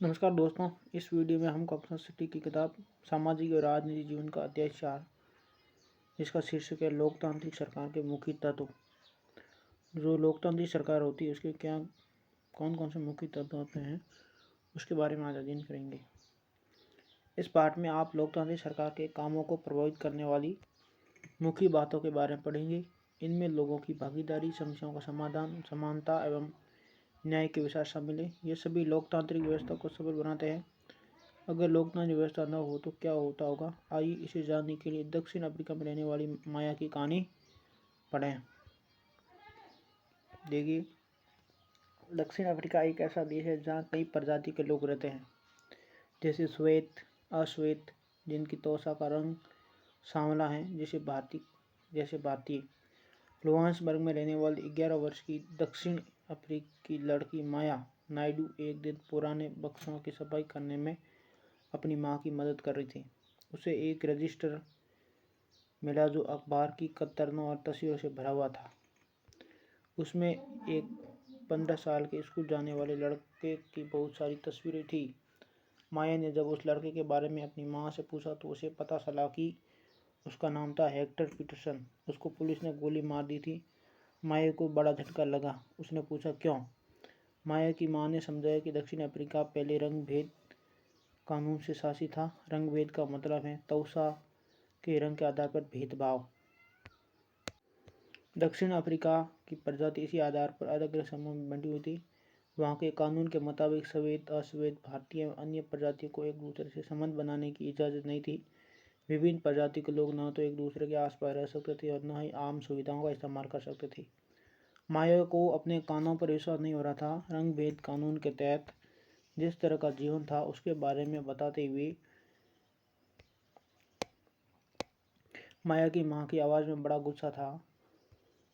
नमस्कार दोस्तों, इस वीडियो में हम कॉग्निशन सिटी की किताब सामाजिक और राजनीतिक जीवन का अध्याय 4, जिसका शीर्षक है लोकतांत्रिक सरकार के मुख्य तत्व। जो लोकतांत्रिक सरकार होती है उसके क्या कौन कौन से मुख्य तत्व होते हैं उसके बारे में आज अध्ययन करेंगे। इस पाठ में आप लोकतांत्रिक सरकार के कामों को प्रभावित करने वाली मुख्य बातों के बारे में पढ़ेंगे। इनमें लोगों की भागीदारी, समस्याओं का समाधान, समानता एवं न्याय के विचार शामिल है। ये सभी लोकतांत्रिक व्यवस्था को सफल बनाते हैं। अगर लोकतांत्रिक व्यवस्था न हो तो क्या होता होगा, आइए इसे जानने के लिए दक्षिण अफ्रीका में रहने वाली माया की कहानी पढ़ें। देखिए, दक्षिण अफ्रीका एक ऐसा देश है जहाँ कई प्रजाति के लोग रहते हैं, जैसे श्वेत, अश्वेत, जिनकी त्वचा का रंग सांवला है, जैसे भारतीय। लोहांसबर्ग में रहने वाली 11 वर्ष की दक्षिण अफ्रीकी लड़की माया नायडू एक दिन पुराने बक्सों की सफाई करने में अपनी मां की मदद कर रही थी। उसे एक रजिस्टर मिला जो अखबार की कतरनों और तस्वीरों से भरा हुआ था। उसमें एक 15 साल के स्कूल जाने वाले लड़के की बहुत सारी तस्वीरें थी। माया ने जब उस लड़के के बारे में अपनी मां से पूछा तो उसे पता चला कि उसका नाम था हेक्टर पीटरसन। उसको पुलिस ने गोली मार दी थी। माया को बड़ा झटका लगा। उसने पूछा क्यों। माया की मां ने समझाया कि दक्षिण अफ्रीका पहले रंग भेद कानून से शासित था। रंग भेद का मतलब है त्वचा के रंग के आधार पर भेदभाव। दक्षिण अफ्रीका की प्रजाति इसी आधार पर अलग अलग समूह में बंटी हुई थी। वहाँ के कानून के मुताबिक श्वेत, अश्वेत, भारतीय एवं अन्य प्रजातियों को एक दूसरे से संबंध बनाने की इजाज़त नहीं थी। विभिन्न प्रजाति के लोग न तो एक दूसरे के आसपास रह सकते थे और न ही आम सुविधाओं का इस्तेमाल कर सकते थे। माया को अपने कानों पर विश्वास नहीं हो रहा था। रंग भेद कानून के तहत जिस तरह का जीवन था उसके बारे में बताते हुए माया की मां की आवाज़ में बड़ा गुस्सा था।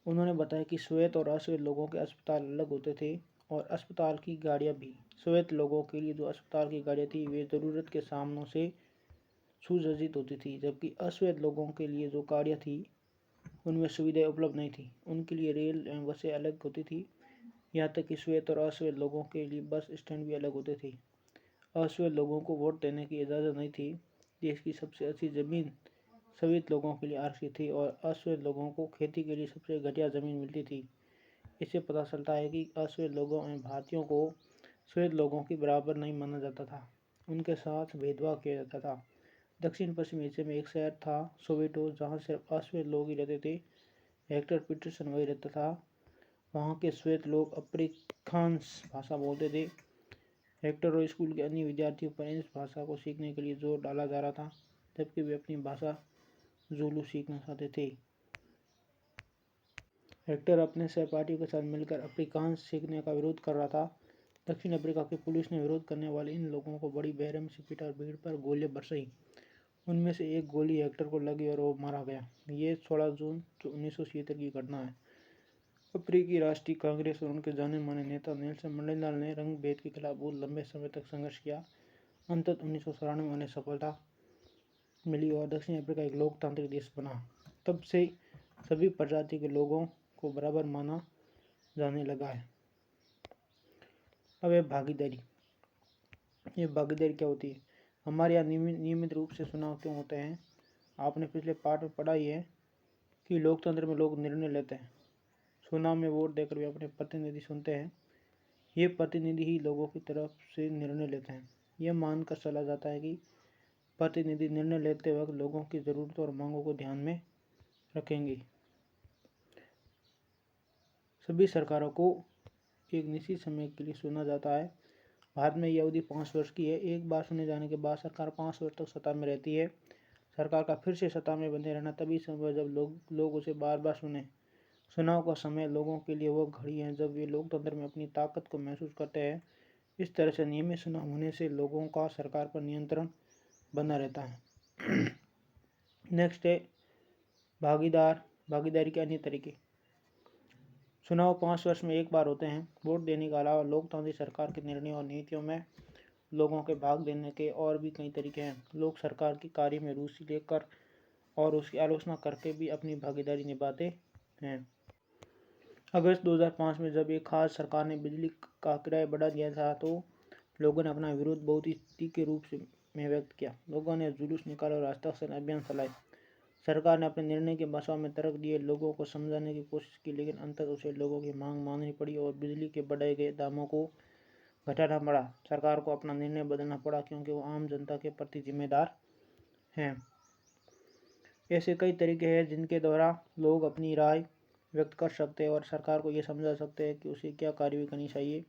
उन्होंने बताया कि श्वेत और अश्वेत लोगों के अस्पताल अलग होते थे और अस्पताल की गाड़ियां भी। श्वेत लोगों के लिए जो अस्पताल की गाड़ियां थी वे ज़रूरत के सामानों से सुसज्जित होती थी, जबकि अश्वेत लोगों के लिए जो गाड़ियां थी उनमें सुविधाएं उपलब्ध नहीं थी। उनके लिए रेल एवं बसें अलग होती थी। यहाँ तक कि श्वेत और अश्वेत लोगों के लिए बस स्टैंड भी अलग होते थे। अश्वेत लोगों को वोट देने की इजाज़त नहीं थी। देश की सबसे अच्छी ज़मीन श्वेत लोगों के लिए आरक्षित थी और अश्वेत लोगों को खेती के लिए सबसे घटिया ज़मीन मिलती थी। इससे पता चलता है कि अश्वेत लोगों एवं भारतीयों को श्वेत लोगों की बराबर नहीं माना जाता था। उनके साथ भेदभाव किया जाता था। दक्षिण पश्चिमी हिस्से में एक शहर था सोवेटो, जहाँ सिर्फ अश्वेत लोग ही रहते थे। हेक्टर पीटरसन वही रहता था। वहाँ के श्वेत लोग अफ्रीकांस भाषा बोलते थे। हेक्टर और स्कूल के अन्य विद्यार्थियों पर इस भाषा को सीखने के लिए जोर डाला जा रहा था, जबकि वे अपनी भाषा ज़ूलू सीखना चाहते थे। हेक्टर अपने सहपाठियों के साथ मिलकर अफ्रीकांस सीखने का विरोध कर रहा था। दक्षिण अफ्रीका की पुलिस ने विरोध करने वाले इन लोगों को बड़ी बेरहमी से पीटा और भीड़ पर गोलियां बरसाई। उनमें से एक गोली हेक्टर को लगी और वो मारा गया। ये 16 जून 1976 की घटना है। अफ्रीकी राष्ट्रीय कांग्रेस और उनके जाने माने नेता नेल्सन मंडेला ने रंग भेद के खिलाफ बहुत लंबे समय तक संघर्ष किया। अंततः 1993 में उन्हें सफलता मिली और दक्षिण अफ्रीका एक लोकतांत्रिक देश बना। तब से सभी प्रजाति के लोगों को बराबर माना जाने लगा है। अब है भागीदारी। ये भागीदारी क्या होती है? हमारे यहाँ नियमित रूप से चुनाव क्यों होते हैं? आपने पिछले पाठ में पढ़ा ही है कि लोकतंत्र में लोग निर्णय लेते हैं। चुनाव में वोट देकर वे अपने प्रतिनिधि चुनते हैं। ये प्रतिनिधि ही लोगों की तरफ से निर्णय लेते हैं। यह मानकर चला जाता है कि प्रतिनिधि निर्णय लेते वक्त लोगों की ज़रूरतों और मांगों को ध्यान में रखेंगे। सभी सरकारों को एक निश्चित समय के लिए चुना जाता है। भारत में यह अवधि 5 वर्ष की है। एक बार चुने जाने के बाद सरकार 5 वर्ष तक सत्ता में रहती है। सरकार का फिर से सत्ता में बने रहना तभी संभव है जब लोग उसे बार बार चुने। चुनाव का समय लोगों के लिए वो घड़ी है जब वे लोकतंत्र में अपनी ताकत को महसूस करते हैं। इस तरह से नियमित चुनाव होने से लोगों का सरकार पर नियंत्रण बना रहता है। नेक्स्ट है भागीदारी के अन्य तरीके। चुनाव 5 वर्ष में एक बार होते हैं। वोट देने के अलावा लोकतांत्रिक सरकार के निर्णयों और नीतियों में लोगों के भाग लेने के और भी कई तरीके हैं। लोग सरकार के कार्य में रुचि लेकर और उसकी आलोचना करके भी अपनी भागीदारी निभाते हैं। अगस्त 2005 में जब एक खास सरकार ने बिजली का किराया बढ़ा दिया था तो लोगों ने अपना विरोध बहुत ही तीखे रूप में व्यक्त किया। लोगों ने जुलूस निकाले और हस्ताक्षर अभियान चलाए। सरकार ने अपने निर्णय के बचाव में तर्क दिए, लोगों को समझाने की कोशिश की, लेकिन अंततः उसे लोगों की मांग माननी पड़ी और बिजली के बढ़ाए गए दामों को घटाना पड़ा। सरकार को अपना निर्णय बदलना पड़ा क्योंकि वो आम जनता के प्रति जिम्मेदार हैं। ऐसे कई तरीके हैं जिनके द्वारा लोग अपनी राय व्यक्त कर सकते हैं और सरकार को ये समझा सकते हैं कि उसे क्या कार्रवाई करनी चाहिए।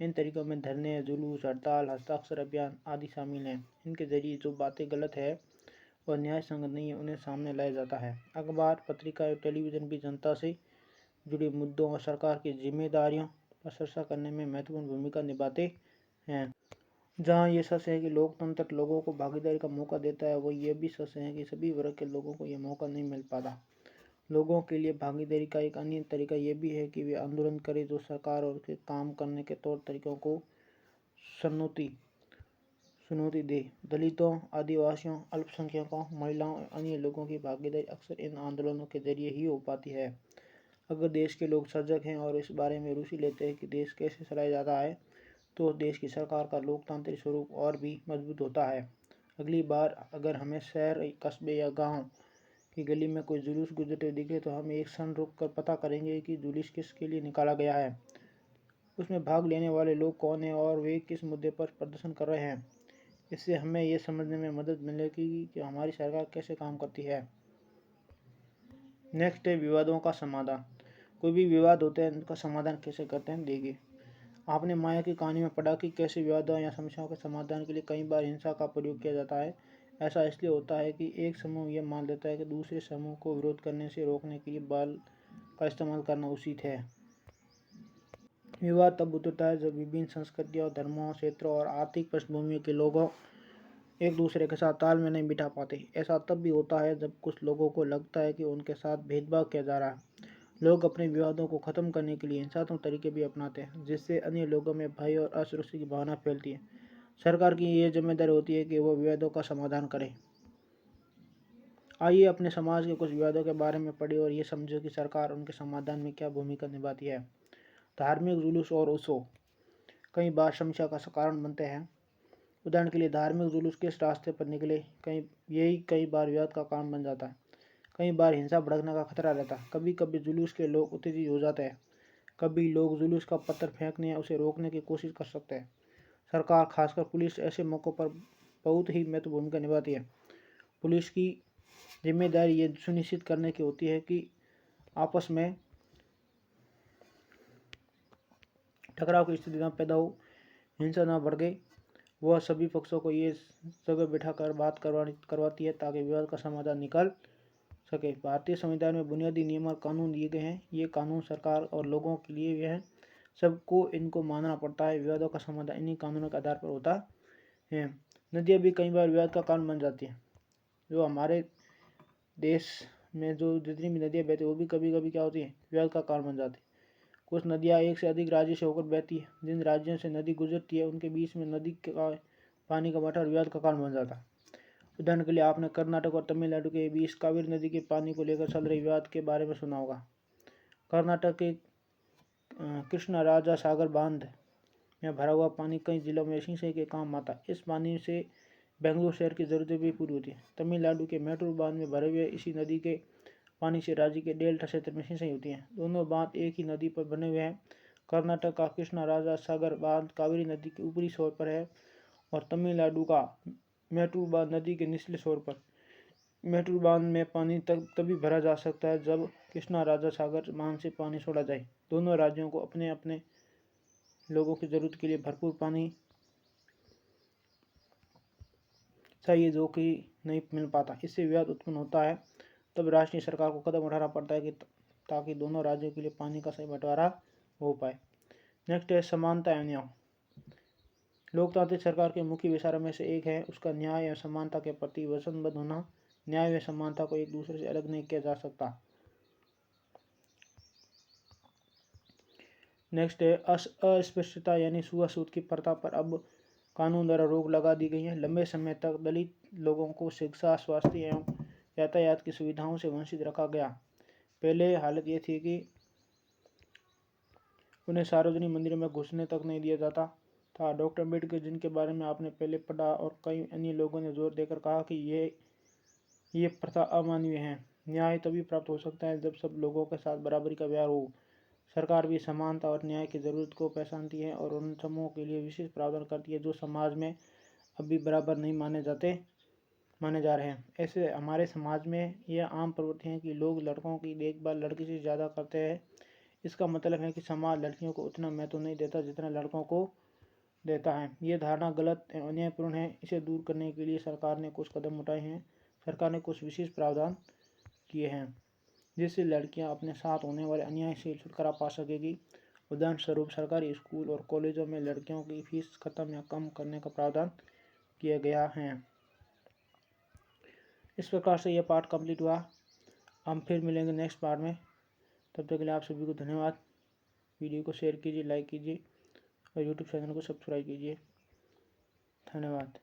इन तरीकों में धरने, जुलूस, हड़ताल, हस्ताक्षर अभियान आदि शामिल हैं। इनके जरिए जो बातें गलत है और न्याय संगत नहीं है उन्हें सामने लाया जाता है। अखबार, पत्रिका और टेलीविज़न भी जनता से जुड़े मुद्दों और सरकार की जिम्मेदारियों पर चर्चा करने में महत्वपूर्ण भूमिका निभाते हैं। जहाँ ये सच है कि लोकतंत्र लोगों को भागीदारी का मौका देता है, वही ये भी सच है कि सभी वर्ग के लोगों को ये मौका नहीं मिल पाता। लोगों के लिए भागीदारी का एक अन्य तरीका ये भी है कि वे आंदोलन करें जो सरकार और उसके काम करने के तौर तरीकों को चुनौती दे। दलितों, आदिवासियों, अल्पसंख्यकों, महिलाओं और अन्य लोगों की भागीदारी अक्सर इन आंदोलनों के जरिए ही हो पाती है। अगर देश के लोग सजग हैं और इस बारे में रुचि लेते हैं कि देश कैसे चलाया जाता है, तो देश की सरकार का लोकतांत्रिक स्वरूप और भी मजबूत होता है। अगली बार अगर हमें शहर, कस्बे या गांव की गली में कोई जुलूस गुजरते हुए दिखे तो हम एक क्षण रुक कर पता करेंगे कि जुलूस किसके लिए निकाला गया है, उसमें भाग लेने वाले लोग कौन हैं और वे किस मुद्दे पर प्रदर्शन कर रहे हैं। इससे हमें ये समझने में मदद मिलेगी कि हमारी सरकार कैसे काम करती है। नेक्स्ट है विवादों का समाधान। कोई भी विवाद होते हैं उनका समाधान कैसे करते हैं देखिए। आपने माया की कहानी में पढ़ा कि कैसे विवादों या समस्याओं के समाधान के लिए कई बार हिंसा का प्रयोग किया जाता है। ऐसा इसलिए होता है कि एक समूह यह मान लेता है कि दूसरे समूह को विरोध करने से रोकने के लिए बल का इस्तेमाल करना उचित है। विवाद तब उठता है जब विभिन्न संस्कृतियों, धर्मों, क्षेत्रों और आर्थिक पृष्ठभूमि के लोगों एक दूसरे के साथ ताल में नहीं बिठा पाते। ऐसा तब भी होता है जब कुछ लोगों को लगता है कि उनके साथ भेदभाव किया जा रहा है। लोग अपने विवादों को खत्म करने के लिए हिंसात्मक तरीके भी अपनाते हैं, जिससे अन्य लोगों में भय और असुरक्षा की भावना फैलती है। सरकार की यह जिम्मेदारी होती है कि वो विवादों का समाधान करे। आइए अपने समाज के कुछ विवादों के बारे में पढ़िए और ये समझो कि सरकार उनके समाधान में क्या भूमिका निभाती है। धार्मिक जुलूस और उत्सव कई बार समस्या का कारण बनते हैं। उदाहरण के लिए धार्मिक जुलूस किस रास्ते पर निकले कई बार विवाद का कारण बन जाता है। कई बार हिंसा भड़कने का खतरा रहता है। कभी कभी जुलूस के लोग उत्तेजित हो जाते हैं। कभी लोग जुलूस का पत्थर फेंकने या उसे रोकने की कोशिश कर सकते हैं। सरकार, खासकर पुलिस, ऐसे मौक़ों पर बहुत ही महत्वपूर्ण भूमिका निभाती है। पुलिस की जिम्मेदारी ये सुनिश्चित करने की होती है कि आपस में टकराव की स्थिति न पैदा हो, हिंसा न भड़के। वह सभी पक्षों को ये जगह बिठाकर बात करवाती है ताकि विवाद का समाधान निकल सके। भारतीय संविधान में बुनियादी नियम और कानून दिए गए हैं। ये कानून सरकार और लोगों के लिए हैं, सबको इनको मानना पड़ता है। विवादों का समाधान इन्हीं कानूनों के आधार पर होता है। नदियाँ भी कई बार विवाद का कारण बन जाती हैं। जो हमारे देश में जो जितनी भी नदियाँ बहती है वो भी कभी कभी क्या होती है, विवाद का कारण बन जाती है। कुछ नदियाँ एक से अधिक राज्य से होकर बहती है। जिन राज्यों से नदी गुजरती है उनके बीच में नदी का पानी का बंटवारा विवाद का कारण बन जाता है। उदाहरण के लिए आपने कर्नाटक और तमिलनाडु के बीच कावेरी नदी के पानी को लेकर चल रहे विवाद के बारे में सुना होगा। कर्नाटक के कृष्णा राजा सागर बांध में भरा हुआ पानी कई जिलों में सिंचाई के काम आता है। इस पानी से बेंगलुरु शहर की जरूरतें भी पूरी होती है। तमिलनाडु के मैटूर बांध में भरे हुए इसी नदी के पानी से राज्य के डेल्टा क्षेत्र में सिंचाई होती है। दोनों बांध एक ही नदी पर बने हुए हैं। कर्नाटक का कृष्णा राजा सागर बांध कावेरी नदी के ऊपरी छोर पर है और तमिलनाडु का मैटूर बांध नदी के निचले छोर पर। मैटूर बांध में पानी तभी भरा जा सकता है जब कृष्णा राजा सागर बांध से पानी छोड़ा जाए। दोनों राज्यों को अपने अपने लोगों की जरूरत के लिए भरपूर पानी चाहिए जो कि नहीं मिल पाता। इससे विवाद उत्पन्न होता है। तब राष्ट्रीय सरकार को कदम उठाना पड़ता है कि ताकि दोनों राज्यों के लिए पानी का सही बंटवारा हो पाए। नेक्स्ट है समानता एवं न्याय। लोकतांत्रिक सरकार के मुख्य विचारों में से एक है उसका न्याय एवं समानता के प्रति वचनबद्ध होना। न्याय व समानता को एक दूसरे से अलग नहीं किया जा सकता। नेक्स्ट है अस्पृश्यता यानी छुआछूत की प्रथा पर अब कानून द्वारा रोक लगा दी गई है। लंबे समय तक दलित लोगों को शिक्षा, स्वास्थ्य एवं यातायात की सुविधाओं से वंचित रखा गया। पहले हालत ये थी कि उन्हें सार्वजनिक मंदिरों में घुसने तक नहीं दिया जाता। था। डॉक्टर अम्बेडकर, जिनके बारे में आपने पहले पढ़ा, और कई अन्य लोगों ने जोर देकर कहा कि ये प्रथा अमानवीय है। न्याय तभी प्राप्त हो सकता है जब सब लोगों के साथ बराबरी का व्यवहार हो। सरकार भी समानता और न्याय की ज़रूरत को पहचानती है और उन समूहों के लिए विशेष प्रावधान करती है जो समाज में अभी बराबर नहीं माने जा रहे हैं। ऐसे हमारे समाज में यह आम प्रवृत्ति है कि लोग लड़कों की देखभाल लड़की से ज़्यादा करते हैं। इसका मतलब है कि समाज लड़कियों को उतना महत्व नहीं देता जितना लड़कों को देता है। ये धारणा गलत एवं अन्यायपूर्ण है। इसे दूर करने के लिए सरकार ने कुछ कदम उठाए हैं। सरकार ने कुछ विशेष प्रावधान किए हैं जिससे लड़कियां अपने साथ होने वाले अन्याय से छुटकारा पा सकेगी। उदाहरण स्वरूप, सरकारी स्कूल और कॉलेजों में लड़कियों की फीस खत्म या कम करने का प्रावधान किया गया है। इस प्रकार से यह पार्ट कंप्लीट हुआ। हम फिर मिलेंगे नेक्स्ट पार्ट में। तब तक के लिए आप सभी को धन्यवाद। वीडियो को शेयर कीजिए, लाइक कीजिए और यूट्यूब चैनल को सब्सक्राइब कीजिए। धन्यवाद।